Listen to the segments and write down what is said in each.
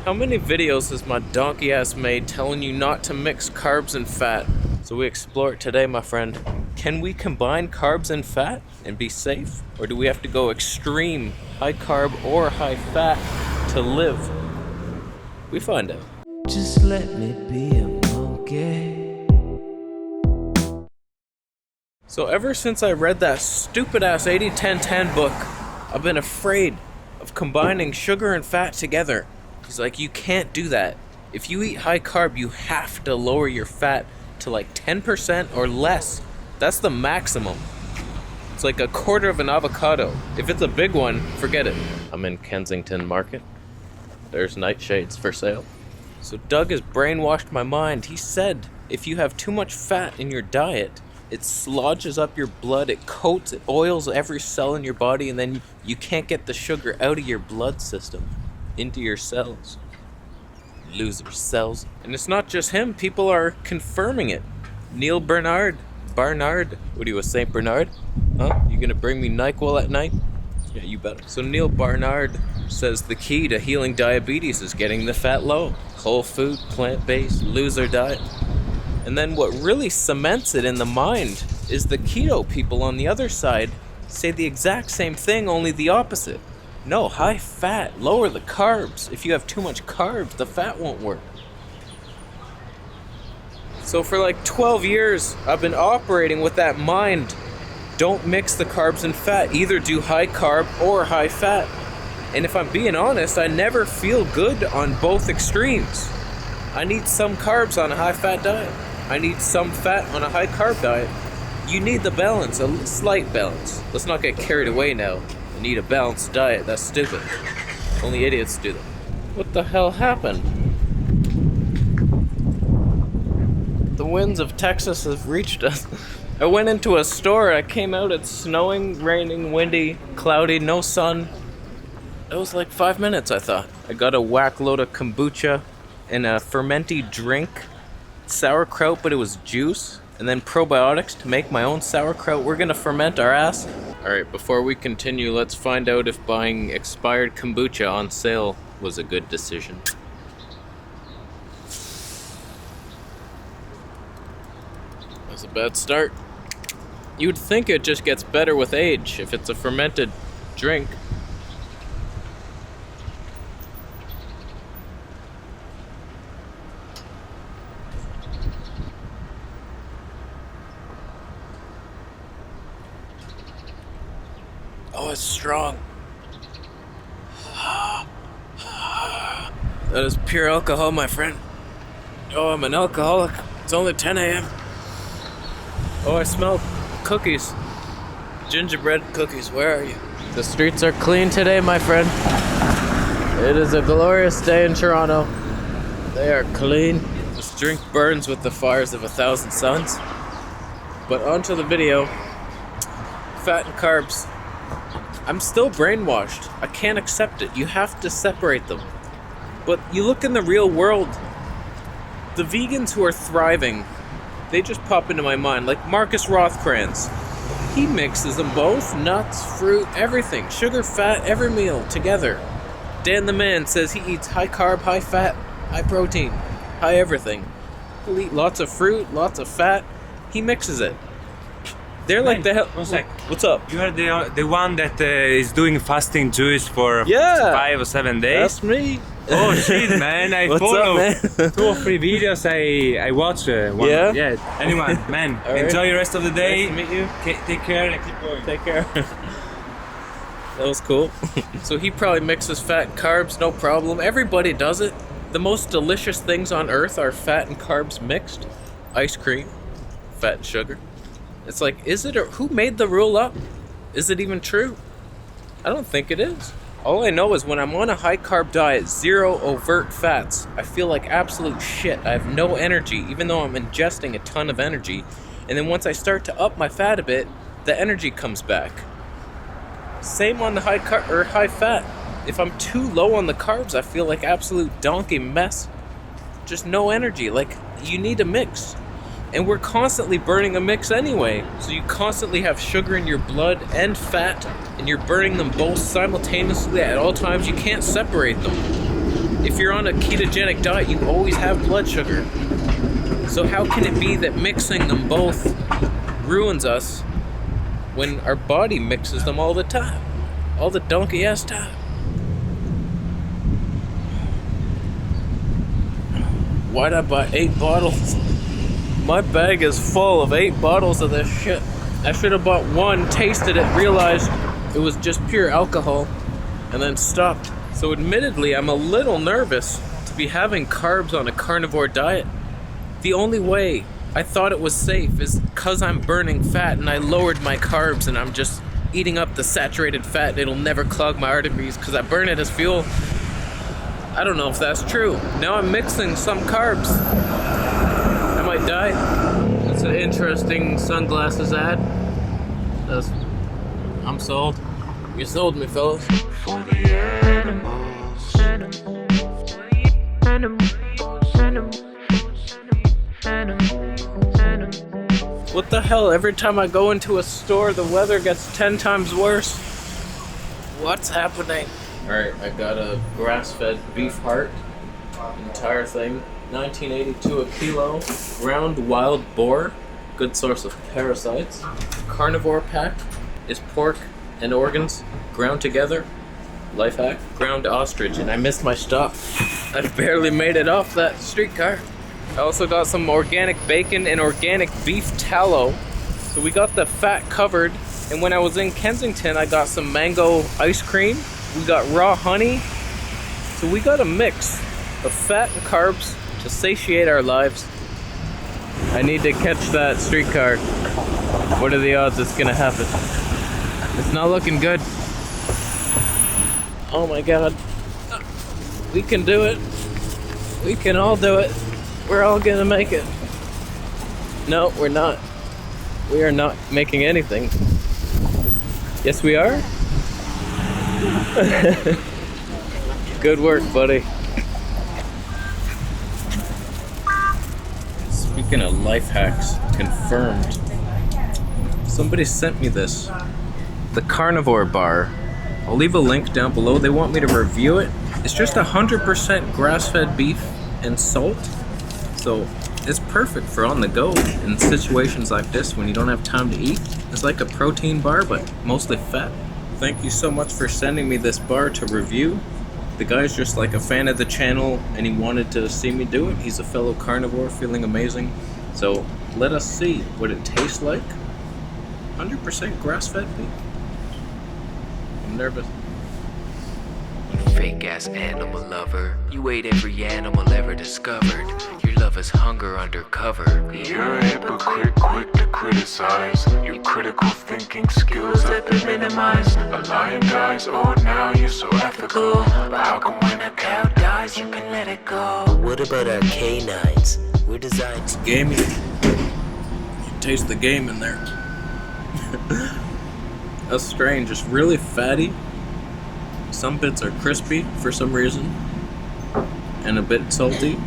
How many videos has my donkey ass made telling you not to mix carbs and fat? So we explore it today, my friend. Can we combine carbs and fat and be safe? Or do we have to go extreme, high carb or high fat to live? We find out. Just let me be a monkey. So ever since I read that stupid ass 80-10-10 book, I've been afraid of combining sugar and fat together. He's like, you can't do that. If you eat high carb, you have to lower your fat to like 10% or less. That's the maximum. It's like a quarter of an avocado. If it's a big one, forget it. I'm in Kensington Market. There's nightshades for sale. So Doug has brainwashed my mind. He said if you have too much fat in your diet, it slodges up your blood, it coats, it oils every cell in your body, and then you can't get the sugar out of your blood system into your cells. Loser cells. And it's not just him, people are confirming it. Neil Barnard. What are you, a St. Bernard? Huh? You gonna bring me NyQuil at night? Yeah, you better. So Neil Barnard says the key to healing diabetes is getting the fat low. Whole food, plant-based, loser diet. And then what really cements it in the mind is the keto people on the other side say the exact same thing, only the opposite. No, high fat, lower the carbs. If you have too much carbs, the fat won't work. So for like 12 years, I've been operating with that mind. Don't mix the carbs and fat. Either do high carb or high fat. And if I'm being honest, I never feel good on both extremes. I need some carbs on a high fat diet. I need some fat on a high carb diet. You need the balance, a slight balance. Let's not get carried away now. I need a balanced diet. That's stupid. Only idiots do that. What the hell happened? The winds of Texas have reached us. I went into a store. I came out. It's snowing, raining, windy, cloudy, no sun. It was like 5 minutes, I thought. I got a whack load of kombucha and a fermenty drink. Sauerkraut, but it was juice, and then probiotics to make my own sauerkraut. We're gonna ferment our ass. Alright, before we continue, let's find out if buying expired kombucha on sale was a good decision. That's a bad start. You'd think it just gets better with age if it's a fermented drink. Oh, it's strong. That is pure alcohol, my friend. Oh, I'm an alcoholic. It's only 10 a.m. Oh, I smell cookies. Gingerbread cookies, where are you? The streets are clean today, my friend. It is a glorious day in Toronto. They are clean. This drink burns with the fires of 1,000 suns. But onto the video. Fat and carbs. I'm still brainwashed. I can't accept it. You have to separate them. But you look in the real world, the vegans who are thriving, they just pop into my mind. Like Marcus Rothkranz. He mixes them both, nuts, fruit, everything. Sugar, fat, every meal together. Dan the Man says he eats high carb, high fat, high protein, high everything. He'll eat lots of fruit, lots of fat. He mixes it. They're like the hell. One sec. What's up? You are the one that is doing fasting juice for 5 or 7 days. That's me. Oh shit, man! I What's follow up, man? 2 or 3 videos. I watch. One. Yeah? Anyone, man. Right. Enjoy the rest of the day. Nice to meet you. Take care and keep going. Take care. That was cool. So he probably mixes fat and carbs, no problem. Everybody does it. The most delicious things on earth are fat and carbs mixed. Ice cream, fat and sugar. It's like, is it, or who made the rule up? Is it even true? I don't think it is. All I know is when I'm on a high carb diet, 0 overt fats, I feel like absolute shit. I have no energy, even though I'm ingesting a ton of energy. And then once I start to up my fat a bit, the energy comes back. Same on the high carb or high fat. If I'm too low on the carbs, I feel like absolute donkey mess. Just no energy. Like, you need a mix. And we're constantly burning a mix anyway. So you constantly have sugar in your blood and fat, and you're burning them both simultaneously at all times. You can't separate them. if you're on a ketogenic diet, you always have blood sugar. So how can it be that mixing them both ruins us when our body mixes them all the time? All the donkey ass time. Why'd I buy 8 bottles? My bag is full of 8 bottles of this shit. I should have bought 1, tasted it, realized it was just pure alcohol, and then stopped. So admittedly, I'm a little nervous to be having carbs on a carnivore diet. The only way I thought it was safe is because I'm burning fat and I lowered my carbs and I'm just eating up the saturated fat. It'll never clog my arteries because I burn it as fuel. I don't know if that's true. Now I'm mixing some carbs. I might die. That's an interesting sunglasses ad. I'm sold. You sold me, fellas. For the animals. What the hell? Every time I go into a store, the weather gets 10 times worse. What's happening? Alright, I got a grass-fed beef heart. Entire thing. 1982 a kilo. Ground wild boar. Good source of parasites. Carnivore pack is pork and organs ground together. Life hack. Ground ostrich, and I missed my stop. I barely made it off that streetcar. I also got some organic bacon and organic beef tallow. So we got the fat covered. And when I was in Kensington, I got some mango ice cream. We got raw honey. So we got a mix of fat and carbs to satiate our lives. I need to catch that streetcar. What are the odds it's gonna happen? It's not looking good. Oh my god. We can do it. We can all do it. We're all gonna make it. No, we're not. We are not making anything. Yes, we are? Good work, buddy. Speaking of life hacks, confirmed. Somebody sent me this. The Carnivore Bar. I'll leave a link down below. They want me to review it. It's just 100% grass-fed beef and salt. So it's perfect for on the go in situations like this when you don't have time to eat. It's like a protein bar, but mostly fat. Thank you so much for sending me this bar to review. The guy's just like a fan of the channel and he wanted to see me do it. He's a fellow carnivore feeling amazing. So let us see what it tastes like. 100% grass-fed beef. I'm nervous. Fake ass animal lover. You ate every animal ever discovered. Your love is hunger undercover. You're a hypocrite, quick to criticize. Your critical thinking skills have been minimized. A lion dies, oh now you're so ethical. But how come when a cow dies you can let it go? What about our canines? We're designed to Gamey. You can taste the game in there. That's strange. It's really fatty. Some bits are crispy for some reason. And a bit salty.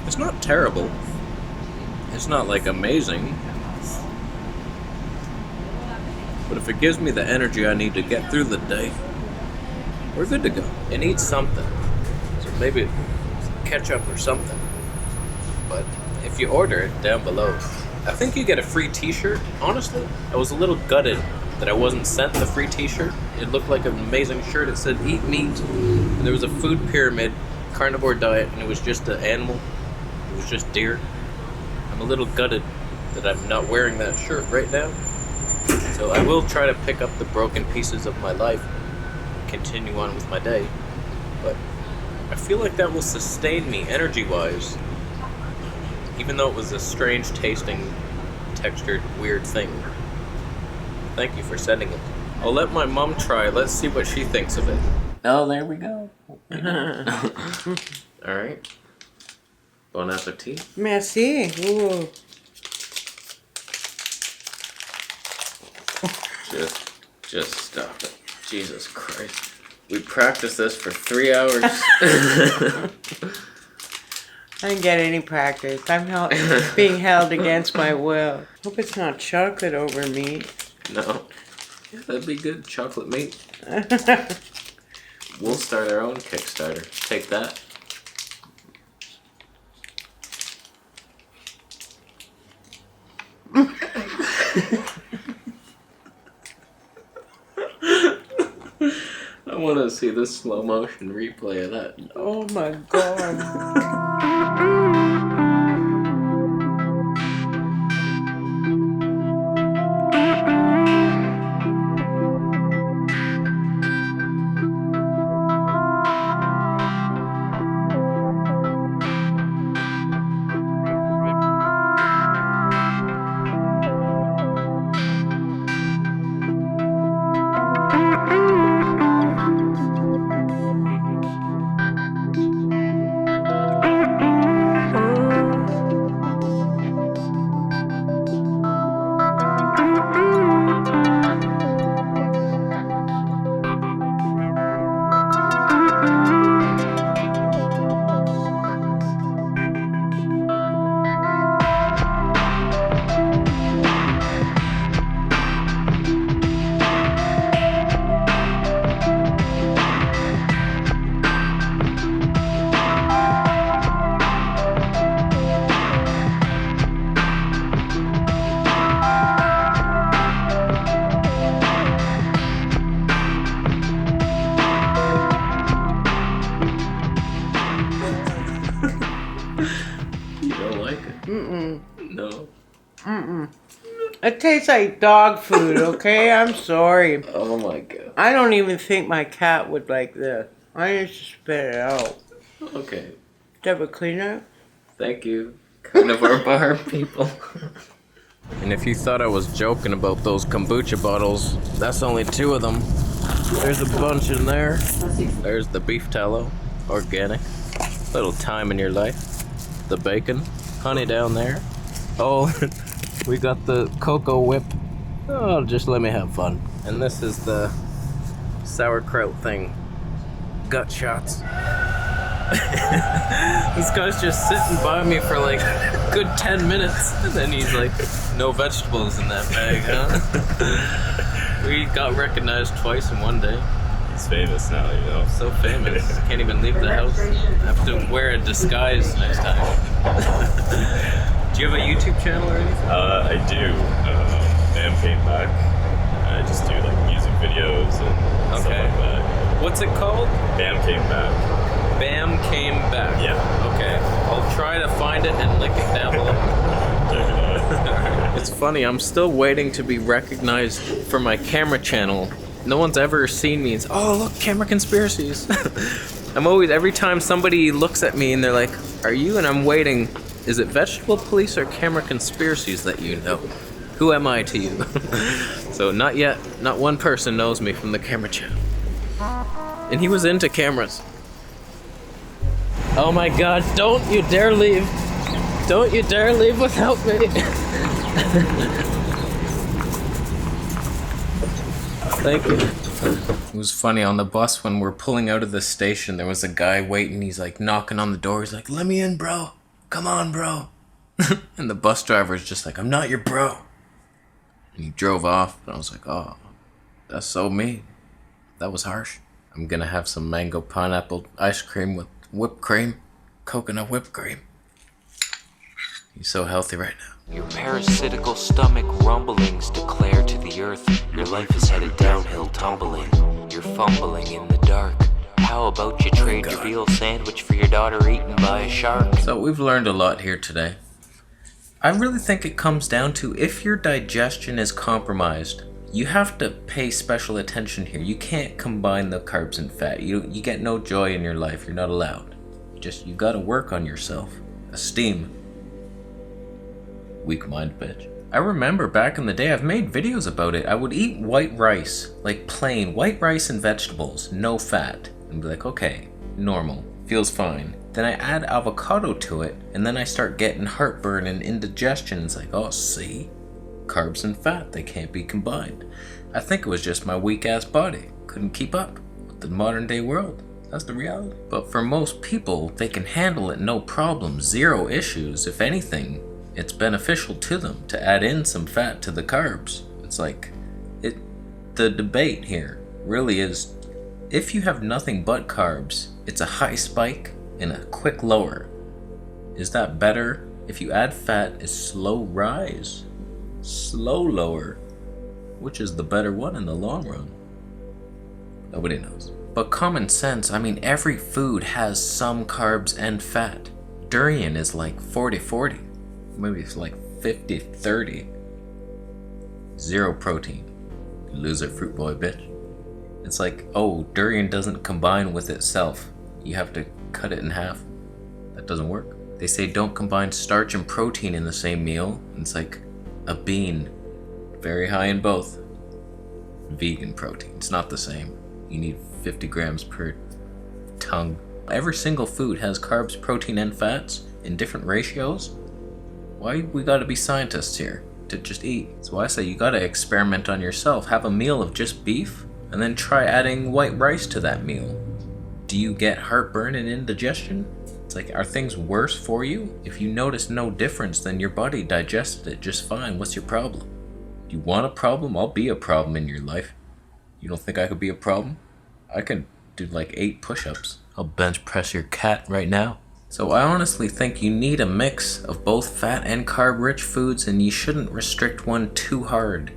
It's not terrible. It's not like amazing. But if it gives me the energy I need to get through the day, we're good to go. And eat something. So maybe ketchup or something. But if you order it down below, I think you get a free t-shirt. Honestly, I was a little gutted that I wasn't sent the free t-shirt. It looked like an amazing shirt. It said eat meat. And there was a food pyramid, carnivore diet, and it was just an animal. It was just deer. I'm a little gutted that I'm not wearing that shirt right now. So I will try to pick up the broken pieces of my life, continue on with my day. But I feel like that will sustain me energy-wise. Even though it was a strange tasting, textured, weird thing. Thank you for sending it. I'll let my mom try. Let's see what she thinks of it. Oh, there we go. Alright. Bon appetit. Merci. Ooh. Just stop it. Jesus Christ. We practiced this for 3 hours. I didn't get any practice. I'm being held against my will. Hope it's not chocolate over meat. No. Yeah, that'd be good. Chocolate meat. We'll start our own Kickstarter. Take that. I want to see the slow motion replay of that. Oh my god. No. It tastes like dog food, okay? I'm sorry. Oh my god. I don't even think my cat would like this. I need to spit it out. Okay. Do you have a cleaner? Thank you, Carnivore Bar people. And if you thought I was joking about those kombucha bottles, that's only 2 of them. There's a bunch in there. There's the beef tallow, organic. Little thyme in your life. The bacon, honey down there. Oh, we got the cocoa whip. Oh, just let me have fun. And this is the sauerkraut thing. Gut shots. This guy's just sitting by me for like a good 10 minutes. And then he's like, no vegetables in that bag, huh? We got recognized twice in one day. He's famous now, you know. So famous. Can't even leave the house. I have to wear a disguise next time. Do you have a YouTube channel or anything? I do. Bam came back. I just do like music videos and stuff like that. What's it called? Bam came back. Bam came back. Yeah. Okay. I'll try to find it and link it down below. Check it out. It's funny, I'm still waiting to be recognized for my camera channel. No one's ever seen me and said, oh look, camera conspiracies. I'm always, every time somebody looks at me and they're like, are you? And I'm waiting, is it vegetable police or camera conspiracies that you know? Who am I to you? So not yet, not one person knows me from the camera channel. And he was into cameras. Oh my god, don't you dare leave. Don't you dare leave without me. Thank you. It was funny, on the bus when we're pulling out of the station, there was a guy waiting, he's like knocking on the door, he's like, let me in, bro. Come on, bro. And the bus driver's just like, I'm not your bro. And he drove off, and I was like, oh, that's so mean. That was harsh. I'm gonna have some mango pineapple ice cream with whipped cream, coconut whipped cream. He's so healthy right now. Your parasitical stomach rumblings declare to the earth your life is headed downhill tumbling. You're fumbling in the dark. How about you trade your veal sandwich for your daughter eaten by a shark? So we've learned a lot here today. I really think it comes down to if your digestion is compromised, you have to pay special attention here. You can't combine the carbs and fat. You get no joy in your life. You're not allowed. You gotta work on yourself. Esteem. Weak mind bitch. I remember back in the day, I've made videos about it. I would eat white rice, like plain white rice and vegetables, no fat. And be like, okay, normal, feels fine. Then I add avocado to it, and then I start getting heartburn and indigestion. It's like, oh, see? Carbs and fat, they can't be combined. I think it was just my weak ass body. Couldn't keep up with the modern day world. That's the reality. But for most people, they can handle it no problem, zero issues. If anything, it's beneficial to them to add in some fat to the carbs. It's like, the debate here really is, if you have nothing but carbs, it's a high spike and a quick lower. Is that better? If you add fat, it's slow rise, slow lower. Which is the better one in the long run? Nobody knows. But common sense, I mean, every food has some carbs and fat. Durian is like 40-40. Maybe it's like 50-30. Zero protein. Loser fruit boy bitch. It's like, oh, durian doesn't combine with itself. You have to cut it in half. That doesn't work. They say don't combine starch and protein in the same meal. It's like a bean. Very high in both. Vegan protein. It's not the same. You need 50 grams per tongue. Every single food has carbs, protein, and fats in different ratios. Why we gotta be scientists here to just eat? That's why I say you gotta experiment on yourself. Have a meal of just beef and then try adding white rice to that meal. Do you get heartburn and indigestion? It's like, are things worse for you? If you notice no difference, then your body digested it just fine. What's your problem? You want a problem? I'll be a problem in your life. You don't think I could be a problem? I can do like 8 push-ups. I'll bench press your cat right now. So I honestly think you need a mix of both fat and carb-rich foods, and you shouldn't restrict one too hard.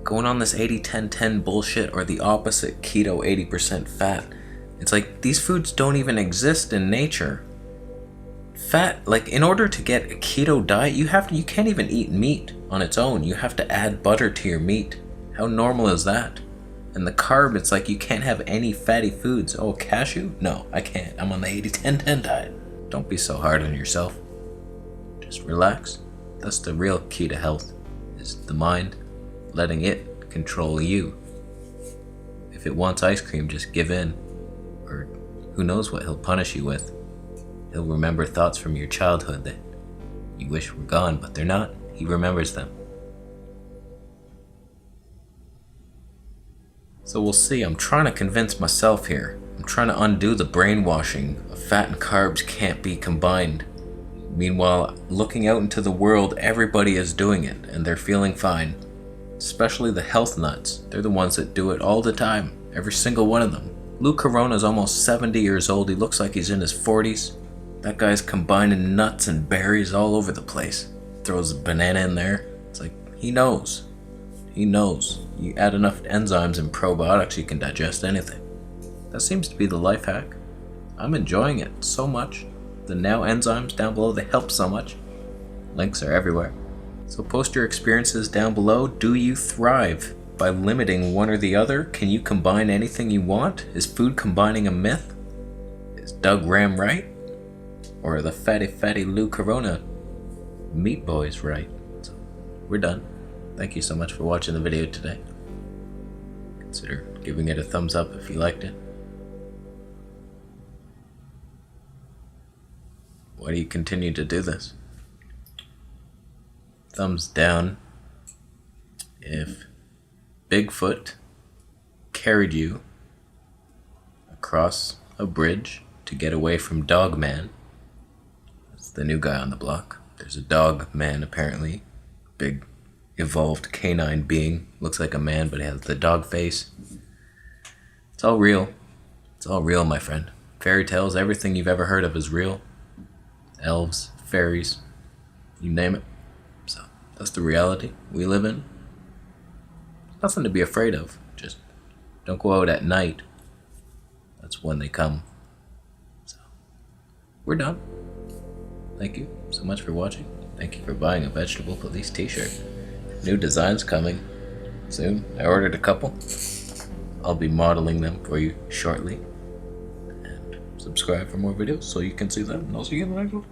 Going on this 80-10-10 bullshit or the opposite, keto 80% fat. It's like, these foods don't even exist in nature. Fat, like, in order to get a keto diet, you can't even eat meat on its own. You have to add butter to your meat. How normal is that? And the carb, it's like you can't have any fatty foods. Oh, cashew? No, I can't. I'm on the 80-10-10 diet. Don't be so hard on yourself. Just relax. That's the real key to health, is the mind, letting it control you. If it wants ice cream, just give in. Or who knows what he'll punish you with. He'll remember thoughts from your childhood that you wish were gone, but they're not. He remembers them. So we'll see. I'm trying to convince myself here. I'm trying to undo the brainwashing of fat and carbs can't be combined. Meanwhile, looking out into the world, everybody is doing it, and they're feeling fine. Especially the health nuts. They're the ones that do it all the time. Every single one of them. Lou Corona's almost 70 years old. He looks like he's in his 40s. That guy's combining nuts and berries all over the place. Throws a banana in there. It's like, he knows. He knows. You add enough enzymes and probiotics, you can digest anything. That seems to be the life hack. I'm enjoying it so much. The now enzymes down below, they help so much. Links are everywhere. So post your experiences down below. Do you thrive by limiting one or the other? Can you combine anything you want? Is food combining a myth? Is Doug Ram right? Or are the fatty Lou Corona meat boys right? So, we're done. Thank you so much for watching the video today. Consider giving it a thumbs up if you liked it. Why do you continue to do this? Thumbs down if Bigfoot carried you across a bridge to get away from Dog Man. That's the new guy on the block. There's a dog man apparently. Big evolved canine being. Looks like a man, but he has the dog face. It's all real. It's all real, my friend. Fairy tales, everything you've ever heard of is real. Elves, fairies, you name it. So, that's the reality we live in. Nothing to be afraid of. Just don't go out at night. That's when they come. So, we're done. Thank you so much for watching. Thank you for buying a Vegetable Police t-shirt. New designs coming soon. I ordered a couple. I'll be modeling them for you shortly. And subscribe for more videos so you can see them. And I'll see you in the next one.